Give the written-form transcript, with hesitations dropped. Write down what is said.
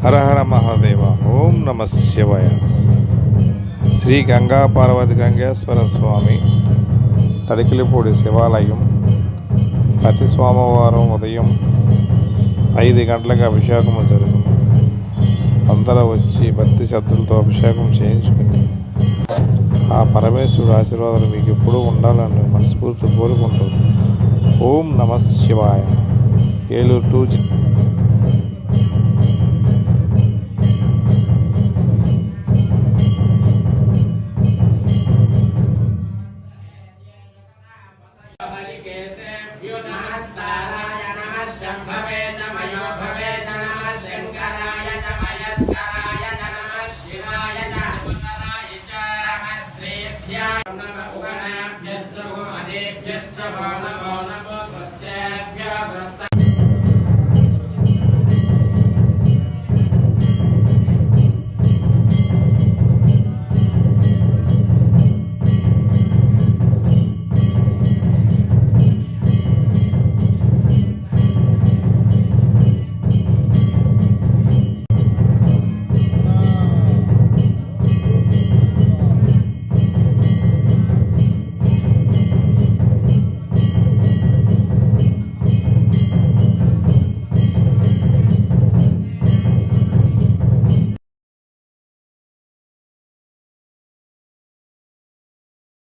హర హర మహాదేవ. ఓం నమ శివాయ. శ్రీ గంగా పార్వతి గంగేశ్వర స్వామి తడికిలిపూడి శివాలయం ప్రతి సోమవారం ఉదయం 5 గంటలకు అభిషేకం జరుగుతుంది. అందరూ వచ్చి భక్తి శ్రద్ధలతో అభిషేకం చేయించుకుని ఆ పరమేశ్వరుడు ఆశీర్వాదాలు మీకు ఎప్పుడూ ఉండాలని మనస్ఫూర్తి కోరుకుంటూ ఓం నమ శివాయ. ఏలూరు టు నమః